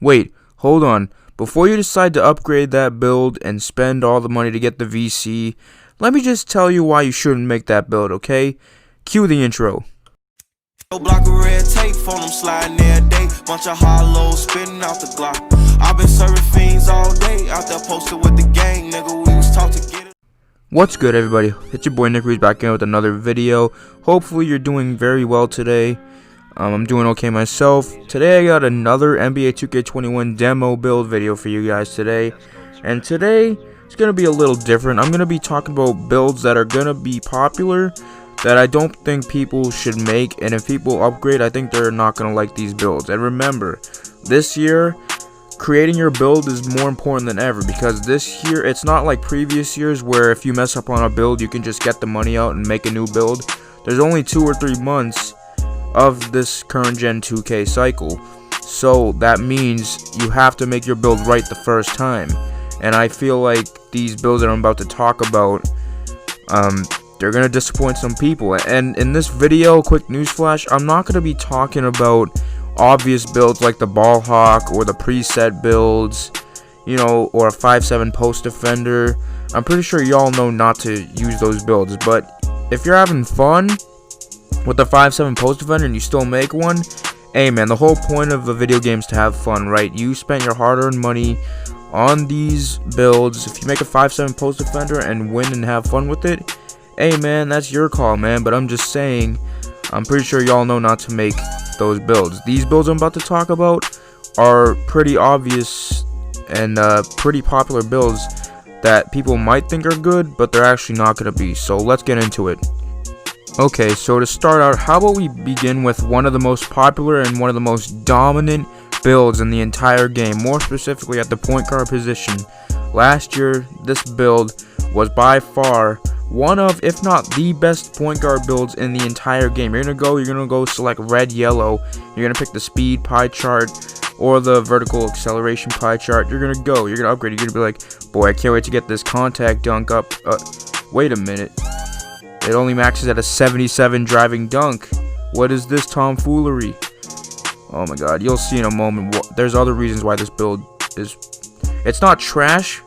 Wait, hold on. Before you decide to upgrade that build and spend all the money to get the VC, let me just tell you why you shouldn't make that build, okay? Cue the intro. Block of red tape, phone them sliding every day. Bunch of hollows spitting out the Glock. I've been serving fiends all day. Out there posted with the gang, nigga. We was taught to get it. What's good, everybody? It's your boy Nick Reese back in with another video. Hopefully you're doing very well today. I'm doing okay myself. Today I got another NBA 2K21 demo build video for you guys today. And today it's going to be a little different. I'm going to be talking about builds that are going to be popular that I don't think people should make, and if people upgrade, I think they're not going to like these builds. And remember, this year, creating your build is more important than ever, because this year, it's not like previous years where if you mess up on a build, you can just get the money out and make a new build. There's only 2 or 3 months of this current gen 2K cycle, so that means you have to make your build right the first time. And I feel like these builds that I'm about to talk about, they're gonna disappoint some people. And in this video, quick newsflash, I'm not gonna be talking about obvious builds like the ball hawk or the preset builds, you know, or a 5-7 post defender. I'm pretty sure y'all know not to use those builds, but if you're having fun with the 5-7 post defender and you still make one, hey man, the whole point of the video game is to have fun, right? You spent your hard-earned money on these builds. If you make a 5-7 post defender and win and have fun with it, hey man, that's your call, man. But I'm just saying, I'm pretty sure y'all know not to make those builds. These builds I'm about to talk about are pretty obvious and pretty popular builds that people might think are good, but they're actually not going to be. So let's get into it. Okay, so to start out, how about we begin with one of the most popular and one of the most dominant builds in the entire game, more specifically at the point guard position. Last year, this build was by far one of, if not the best point guard builds in the entire game. You're gonna go select red, yellow. You're gonna pick the speed pie chart or the vertical acceleration pie chart. You're gonna upgrade. You're gonna be like, boy, I can't wait to get this contact dunk up. Wait a minute. It only maxes at a 77 driving dunk. What is this tomfoolery? Oh my god, you'll see in a moment. There's other reasons why this build is... It's not trash.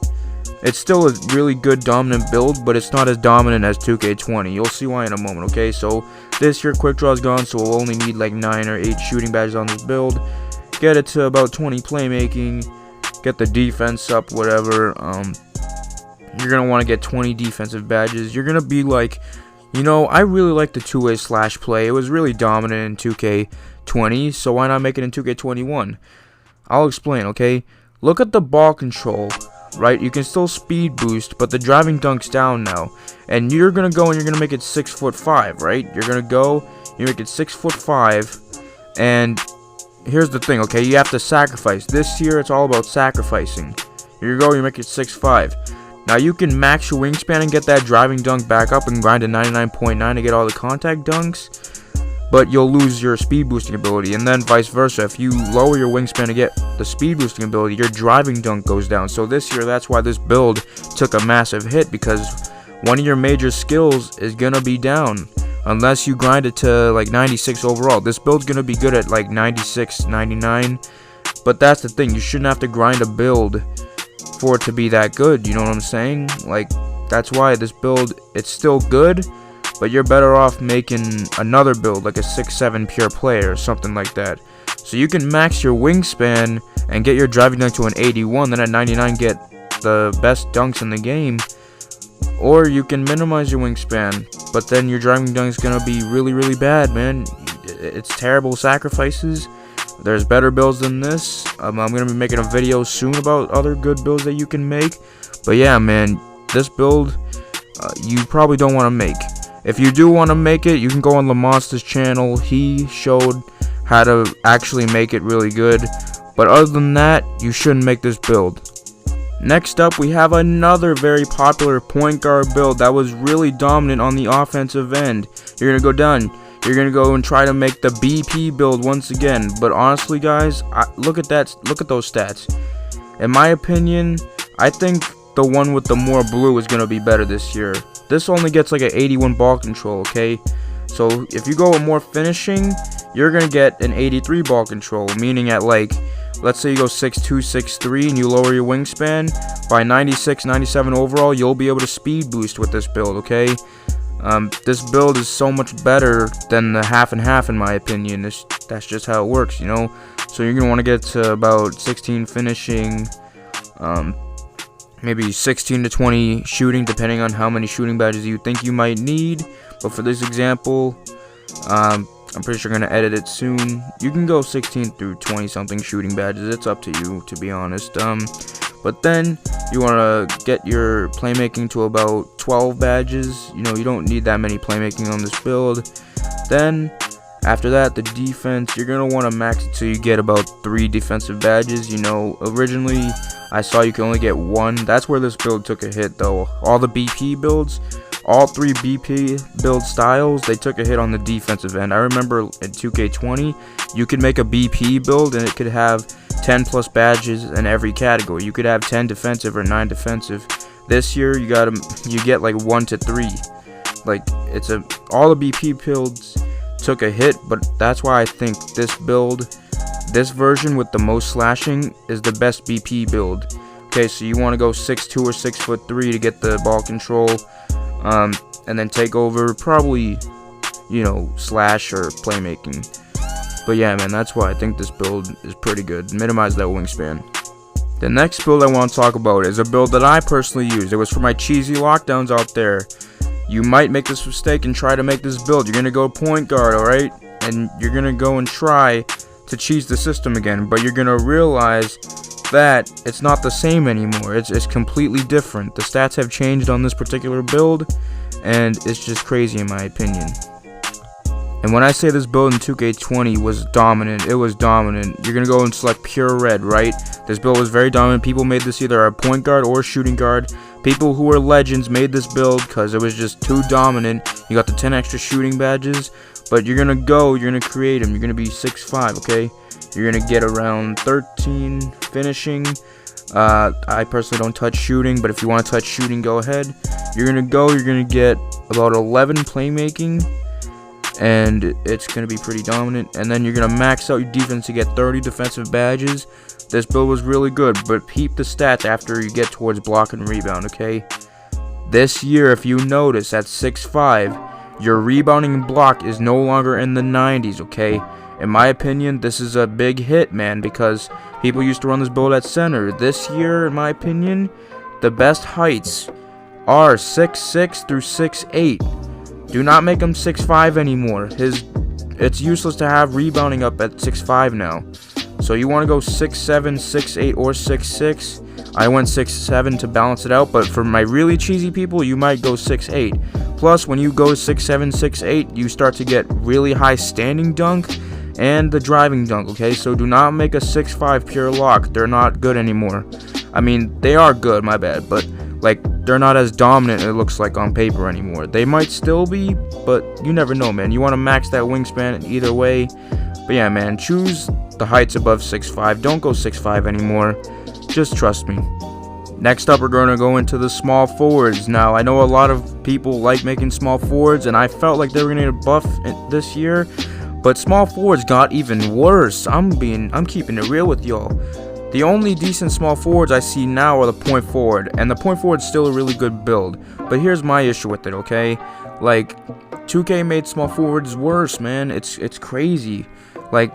It's still a really good dominant build, but it's not as dominant as 2K20. You'll see why in a moment, okay? So this year quick draw is gone, so we'll only need like 9 or 8 shooting badges on this build. Get it to about 20 playmaking. Get the defense up, whatever. You're going to want to get 20 defensive badges. You're going to be like, you know, I really like the two-way slash play. It was really dominant in 2K20, so why not make it in 2K21? I'll explain, okay? Look at the ball control. Right, you can still speed boost, but the driving dunk's down now, and you're gonna go and you're gonna make it 6'5", right? You're gonna go, you make it 6'5", and here's the thing, okay? You have to sacrifice. This year, it's all about sacrificing. Here you go, you make it 6'5". Now you can max your wingspan and get that driving dunk back up and grind to 99.9 to get all the contact dunks, but you'll lose your speed boosting ability, and then vice versa. If you lower your wingspan to get the speed boosting ability, your driving dunk goes down. So this year, that's why this build took a massive hit, because one of your major skills is gonna be down unless you grind it to like 96 overall. This build's gonna be good at like 96, 99, but that's the thing, you shouldn't have to grind a build for it to be that good, you know what I'm saying? Like, that's why this build, it's still good, but you're better off making another build like a 6'7" pure player or something like that. So you can max your wingspan and get your driving dunk to an 81, then at 99 get the best dunks in the game. Or you can minimize your wingspan, but then your driving dunk is gonna be really, really bad, man. It's terrible sacrifices. There's better builds than this. I'm gonna be making a video soon about other good builds that you can make. But yeah, man, this build you probably don't want to make. If you do want to make it, you can go on Lamonster's channel. He showed how to actually make it really good. But other than that, you shouldn't make this build. Next up, we have another very popular point guard build that was really dominant on the offensive end. You're going to go down. You're going to go and try to make the BP build once again. But honestly, guys, look at that. Look at those stats. In my opinion, I think the one with the more blue is going to be better this year. This only gets like an 81 ball control, okay? So if you go with more finishing, you're going to get an 83 ball control, meaning at like let's say you go 6'2", 6'3", and you lower your wingspan by 96, 97 overall, you'll be able to speed boost with this build, okay? This build is so much better than the half and half, in my opinion. That's just how it works, you know? So you're going to want to get to about 16 finishing, maybe 16 to 20 shooting, depending on how many shooting badges you think you might need. But for this example, I'm pretty sure I'm going to edit it soon. You can go 16 through 20 something shooting badges. It's up to you, to be honest. But then you want to get your playmaking to about 12 badges. You know, you don't need that many playmaking on this build. Then after that, the defense, you're going to want to max it till you get about 3 defensive badges. You know, originally I saw you can only get 1. That's where this build took a hit, though. All the BP builds, all 3 BP build styles, they took a hit on the defensive end. I remember in 2K20, you could make a BP build and it could have 10 plus badges in every category. You could have 10 defensive or 9 defensive. This year, you get like 1 to 3. Like, all the BP builds took a hit, but that's why I think this build, this version with the most slashing, is the best BP build. Okay, so you want to go 6'2" or 6'3" to get the ball control, and then take over, probably, you know, slash or playmaking. But yeah, man, that's why I think this build is pretty good. Minimize that wingspan. The next build I want to talk about is a build that I personally used. It was for my cheesy lockdowns out there. You might make this mistake and try to make this build. You're going to go point guard, alright? And you're going to go and try to cheese the system again. But you're going to realize that it's not the same anymore. It's completely different. The stats have changed on this particular build, and it's just crazy in my opinion. And when I say this build in 2K20 was dominant, it was dominant. You're going to go and select pure red, right? This build was very dominant. People made this either a point guard or a shooting guard. People who were legends made this build because it was just too dominant. You got the 10 extra shooting badges, but you're going to create them. You're going to be 6'5", okay? You're going to get around 13 finishing. I personally don't touch shooting, but if you want to touch shooting, go ahead. You're going to get about 11 playmaking, and it's going to be pretty dominant. And then you're going to max out your defense to get 30 defensive badges. This build was really good, but peep the stats after you get towards block and rebound, okay? This year, if you notice, at 6'5", your rebounding and block is no longer in the 90s, okay? In my opinion, this is a big hit, man, because people used to run this build at center. This year, in my opinion, the best heights are 6'6" through 6'8". Do not make him 6'5" anymore. It's useless to have rebounding up at 6'5" now. So you want to go 6'7", 6'8", or 6'6". I went 6'7" to balance it out, but for my really cheesy people, you might go 6'8". Plus, when you go 6'7", 6'8", you start to get really high standing dunk and the driving dunk, okay? So do not make a 6'5" pure lock. They're not good anymore. I mean, they are good, my bad, but like, they're not as dominant it looks like on paper anymore. They might still be, but you never know, man. You want to max that wingspan either way. But yeah, man, choose the heights above 6'5". Don't go 6'5" anymore. Just trust me. Next up, we're going to go into the small forwards. Now, I know a lot of people like making small forwards, and I felt like they were going to get a buff this year, but small forwards got even worse. I'm keeping it real with y'all. The only decent small forwards I see now are the point forward, and the point forward's still a really good build. But here's my issue with it, okay? Like, 2K made small forwards worse, man. It's crazy. Like,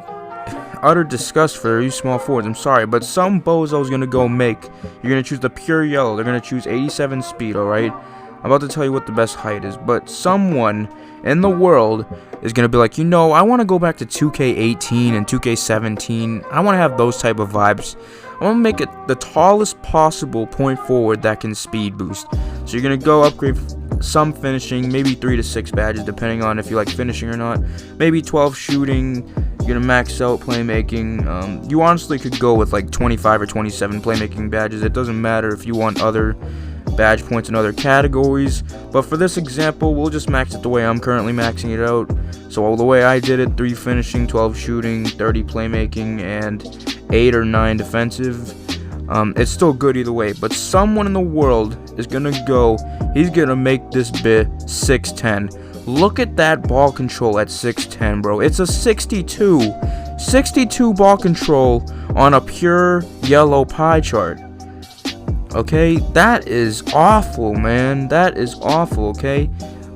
utter disgust for you small forwards. I'm sorry, but some bozo's gonna go make. You're gonna choose the pure yellow. They're gonna choose 87 speed, alright? I'm about to tell you what the best height is, but someone in the world is gonna be like, you know, I want to go back to 2K18 and 2K17. I want to have those type of vibes. I want to make it the tallest possible point forward that can speed boost. So you're gonna go upgrade some finishing, maybe 3 to 6 badges, depending on if you like finishing or not. Maybe 12 shooting. You're gonna max out playmaking. You honestly could go with like 25 or 27 playmaking badges. It doesn't matter if you want other badge points in other categories, but for this example, we'll just max it the way I'm currently maxing it out. So the way I did it, 3 finishing, 12 shooting, 30 playmaking, and 8 or 9 defensive. It's still good either way, but someone in the world is gonna go, he's gonna make this bit 6'10". Look at that ball control at 6'10", bro. It's a 62 ball control on a pure yellow pie chart. Okay, that is awful, man. That is awful. Okay,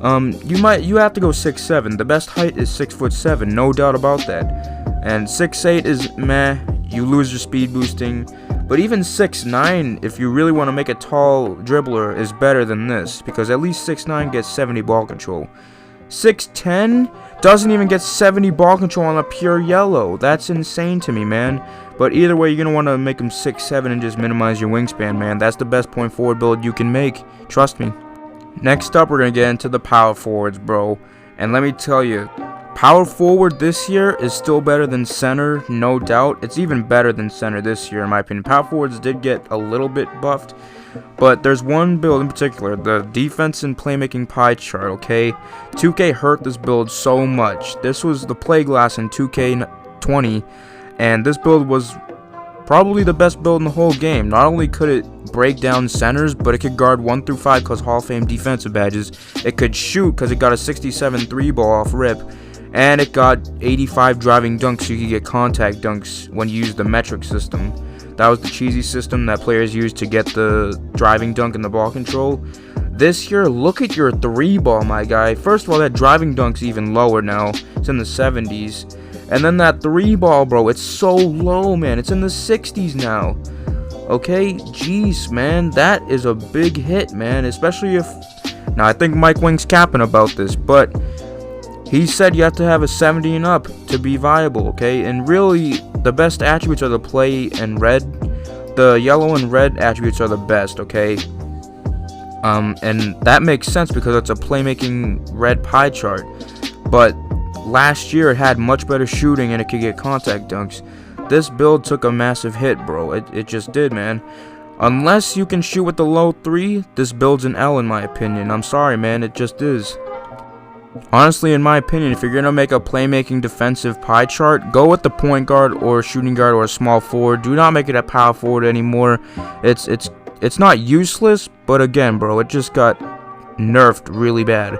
you have to go 6'7". The best height is 6'7", no doubt about that. And 6'8" is meh. You lose your speed boosting. But even 6'9", if you really want to make a tall dribbler, is better than this, because at least 6'9" gets 70 ball control. 6'10" doesn't even get 70 ball control on a pure yellow. That's insane to me, man. But either way, you're going to want to make him 6'7" and just minimize your wingspan, man. That's the best point forward build you can make. Trust me. Next up, we're going to get into the power forwards, bro. And let me tell you, power forward this year is still better than center, no doubt. It's even better than center this year, in my opinion. Power forwards did get a little bit buffed, but there's one build in particular, the defense and playmaking pie chart, okay? 2K hurt this build so much. This was the play glass in 2K20, and this build was probably the best build in the whole game. Not only could it break down centers, but it could guard 1 through 5 because Hall of Fame defensive badges. It could shoot because it got a 67 3-ball off rip. And it got 85 driving dunks, so you could get contact dunks when you use the metric system. That was the cheesy system that players used to get the driving dunk and the ball control. This year, look at your 3-ball, my guy. First of all, that driving dunk's even lower now. It's in the 70s. And then that 3-ball, bro, it's so low, man. It's in the 60s now. Okay? Jeez, man. That is a big hit, man. Especially if... Now, I think Mike Wing's capping about this, but... he said you have to have a 70 and up to be viable, okay? And really, the best attributes are the play and red. The yellow and red attributes are the best, okay? And that makes sense because it's a playmaking red pie chart. But last year it had much better shooting and it could get contact dunks. This build took a massive hit, bro. It just did, man. Unless you can shoot with the low 3, this build's an L in my opinion. I'm sorry, man. It just is. Honestly, in my opinion, if you're going to make a playmaking defensive pie chart, go with the point guard or shooting guard or a small forward. Do not make it a power forward anymore. It's not useless, but again, bro, it just got nerfed really bad.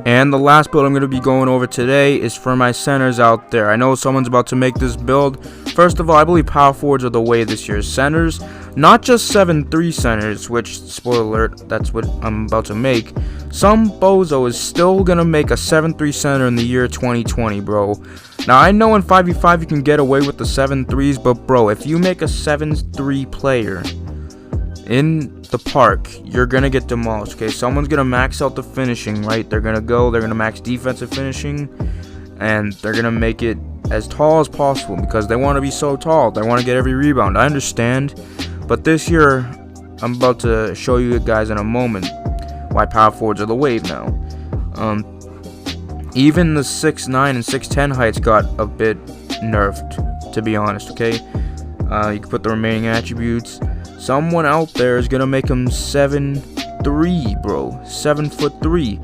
And the last build I'm going to be going over today is for my centers out there. I know someone's about to make this build. First of all, I believe power forwards are the way this year. Centers, not just 7'3" centers, which, spoiler alert, that's what I'm about to make. Some bozo is still going to make a 7'3" center in the year 2020, bro. Now, I know in 5v5 you can get away with the 7'3s, but bro, if you make a 7'3" player in the park, you're gonna get demolished. Okay, someone's gonna max out the finishing, right? They're gonna max defensive finishing, and they're gonna make it as tall as possible because they want to be so tall. They want to get every rebound. I understand, but this year I'm about to show you guys in a moment why power forwards are the wave now. Even the 6'9" and 6'10" heights got a bit nerfed, to be honest. Okay, you can put the remaining attributes. Someone out there is gonna make him 7'3", bro. 7'3".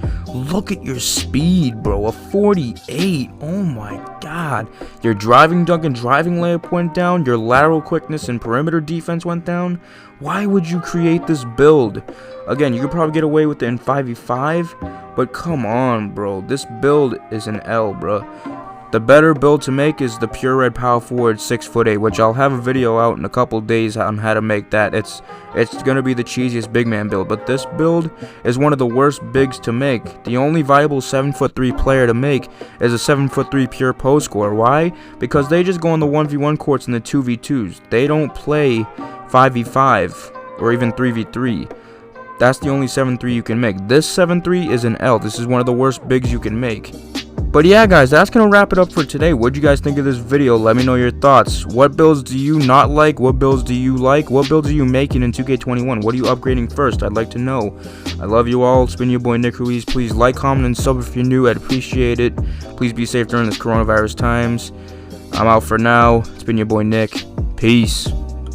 Look at your speed, bro. A 48. Oh my god. Your driving dunk and driving layup went down. Your lateral quickness and perimeter defense went down. Why would you create this build? Again, you could probably get away with it in 5v5, but come on, bro. This build is an L, bro. The better build to make is the pure red power forward 6'8", which I'll have a video out in a couple days on how to make that. It's gonna be the cheesiest big man build, but this build is one of the worst bigs to make. The only viable 7'3" player to make is a 7'3" pure post scorer. Why? Because they just go on the 1v1 courts and the 2v2s. They don't play 5v5 or even 3v3. That's the only 7'3" you can make. This 7'3" is an L. This is one of the worst bigs you can make. But yeah, guys, that's going to wrap it up for today. What do you guys think of this video? Let me know your thoughts. What builds do you not like? What builds do you like? What builds are you making in 2K21? What are you upgrading first? I'd like to know. I love you all. It's been your boy, Nick Ruiz. Please like, comment, and sub if you're new. I'd appreciate it. Please be safe during this coronavirus times. I'm out for now. It's been your boy, Nick. Peace.